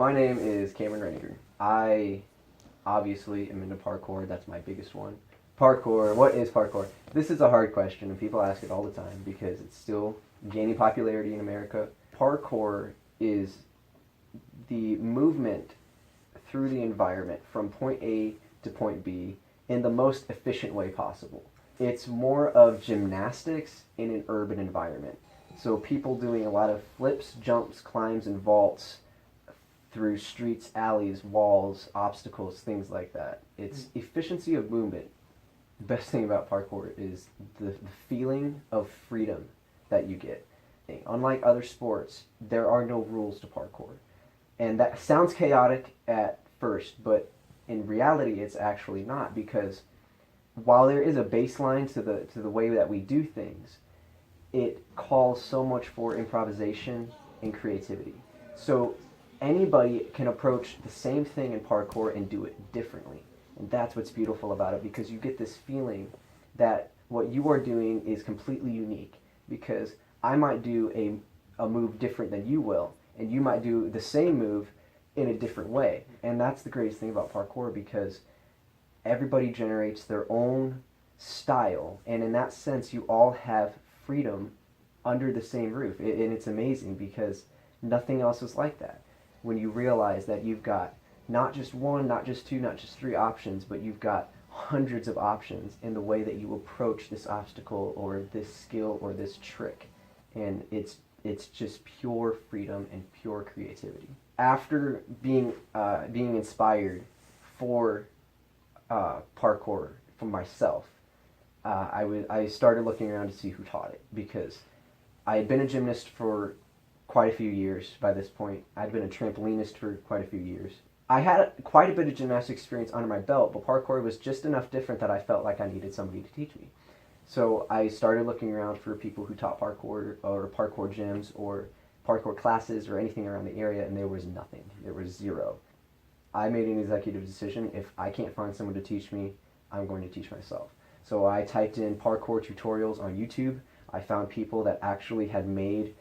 My name is Cameron Reniger. I obviously am into parkour. That's my biggest one. Parkour, what is parkour? This is a hard question, and people ask it all the time because it's still gaining popularity in America. Parkour is the movement through the environment from point A to point B in the most efficient way possible. It's more of gymnastics in an urban environment. So people doing a lot of flips, jumps, climbs, and vaults through streets, alleys, walls, obstacles, things like that. It's efficiency of movement. The best thing about parkour is the feeling of freedom that you get. Unlike other sports, there are no rules to parkour. And that sounds chaotic at first, but in reality it's actually not, because while there is a baseline to the way that we do things, it calls so much for improvisation and creativity. So anybody can approach the same thing in parkour and do it differently. And that's what's beautiful about it, because you get this feeling that what you are doing is completely unique. Because I might do a move different than you will, and you might do the same move in a different way. And that's the greatest thing about parkour, because everybody generates their own style, and in that sense you all have freedom under the same roof. And it's amazing because nothing else is like that. When you realize that you've got not just one, not just two, not just three options, but you've got hundreds of options in the way that you approach this obstacle or this skill or this trick. And it's just pure freedom and pure creativity. After being inspired for parkour for myself, I started looking around to see who taught it, because I had been a gymnast for quite a few years by this point. I'd been a trampolinist for quite a few years. I had quite a bit of gymnastic experience under my belt, but parkour was just enough different that I felt like I needed somebody to teach me. So I started looking around for people who taught parkour, or parkour gyms, or parkour classes, or anything around the area, and there was nothing. There was zero. I made an executive decision: if I can't find someone to teach me, I'm going to teach myself. So I typed in parkour tutorials on YouTube. I found people that actually had made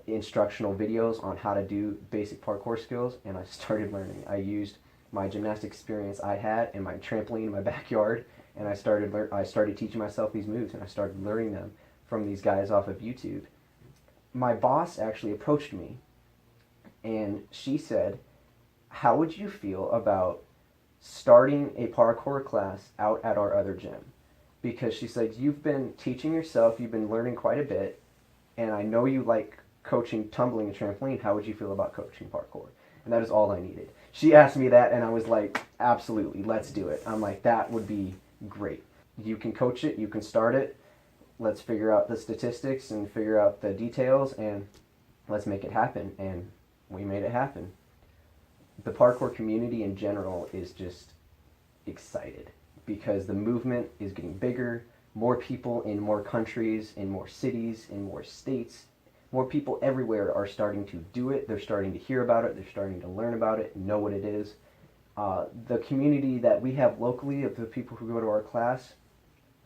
instructional videos on how to do basic parkour skills, and I started learning. I used my gymnastic experience I had and my trampoline in my backyard, and I started teaching myself these moves, and I started learning them from these guys off of YouTube. My boss actually approached me, and she said, "How would you feel about starting a parkour class out at our other gym?" Because she said, "You've been teaching yourself, you've been learning quite a bit, and I know you like coaching tumbling and trampoline. How would you feel about coaching parkour?" And that is all I needed. She asked me that, and I was like, absolutely, let's do it. I'm like, that would be great. You can coach it, you can start it. Let's figure out the statistics and figure out the details, and let's make it happen. And we made it happen. The parkour community in general is just excited, because the movement is getting bigger. More people in more countries, in more cities, in more states, more people everywhere are starting to do it. They're starting to hear about it. They're starting to learn about it, know what it is. The community that we have locally of the people who go to our class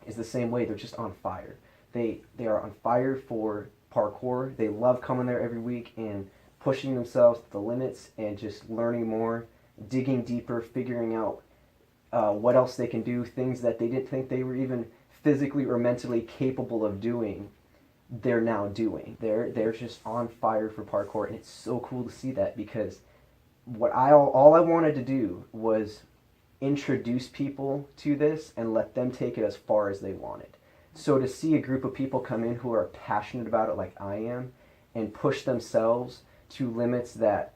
is the same way. They're just on fire. They are on fire for parkour. They love coming there every week and pushing themselves to the limits and just learning more, digging deeper, figuring out what else they can do, things that they didn't think they were even physically or mentally capable of doing, they're now doing. They're just on fire for parkour, and it's so cool to see that, because all I wanted to do was introduce people to this and let them take it as far as they wanted. So to see a group of people come in who are passionate about it like I am, and push themselves to limits that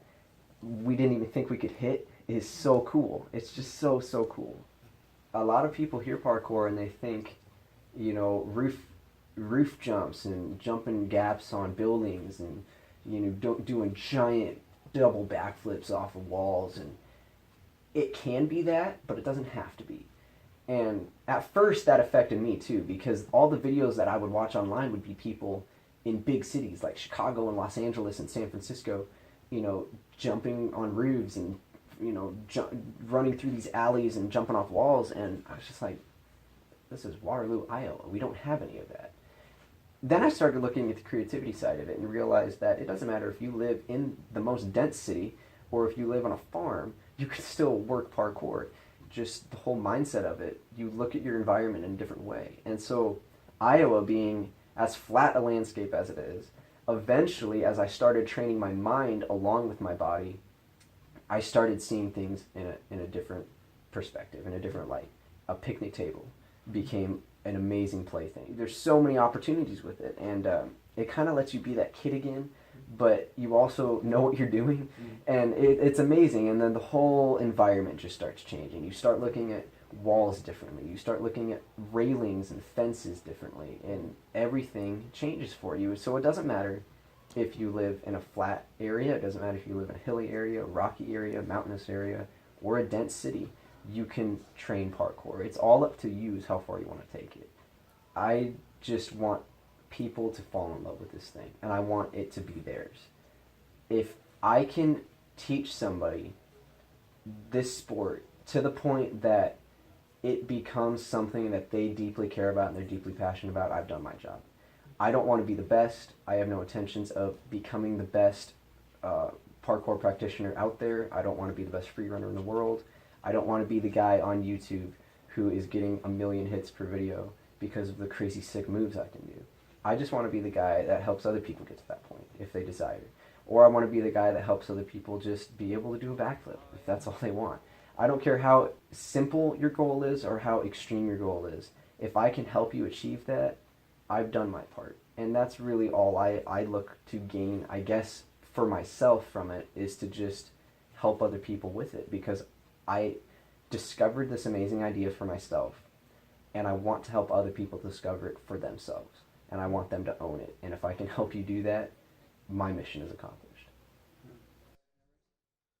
we didn't even think we could hit, is so cool. It's just so cool. A lot of people hear parkour and they think, roof jumps and jumping gaps on buildings, and doing giant double backflips off of walls, and it can be that, but it doesn't have to be. And at first that affected me too, because all the videos that I would watch online would be people in big cities like Chicago and Los Angeles and San Francisco, jumping on roofs and running through these alleys and jumping off walls, and I was just like, this is Waterloo, Iowa. We don't have any of that. Then I started looking at the creativity side of it and realized that it doesn't matter if you live in the most dense city Or if you live on a farm, you can still work parkour. Just the whole mindset of it, you look at your environment in a different way. And so Iowa being as flat a landscape as it is, eventually as I started training my mind along with my body, I started seeing things in a different perspective, in a different light. A picnic table became an amazing plaything. There's so many opportunities with it, and it kind of lets you be that kid again, but you also know what you're doing, and it's amazing. And then the whole environment just starts changing. You start looking at walls differently. You start looking at railings and fences differently, and everything changes for you. So it doesn't matter if you live in a flat area, it doesn't matter if you live in a hilly area, a rocky area, a mountainous area, or a dense city. You can train parkour. It's all up to you how far you want to take it. I just want people to fall in love with this thing, and I want it to be theirs. If I can teach somebody this sport to the point that it becomes something that they deeply care about and they're deeply passionate about, I've done my job. I don't want to be the best. I have no intentions of becoming the best parkour practitioner out there. I don't want to be the best free runner in the world. I don't want to be the guy on YouTube who is getting 1 million hits per video because of the crazy sick moves I can do. I just want to be the guy that helps other people get to that point if they desire. Or I want to be the guy that helps other people just be able to do a backflip if that's all they want. I don't care how simple your goal is or how extreme your goal is. If I can help you achieve that, I've done my part. And that's really all I look to gain, I guess, for myself from it, is to just help other people with it, because I discovered this amazing idea for myself, and I want to help other people discover it for themselves, and I want them to own it. And if I can help you do that, my mission is accomplished.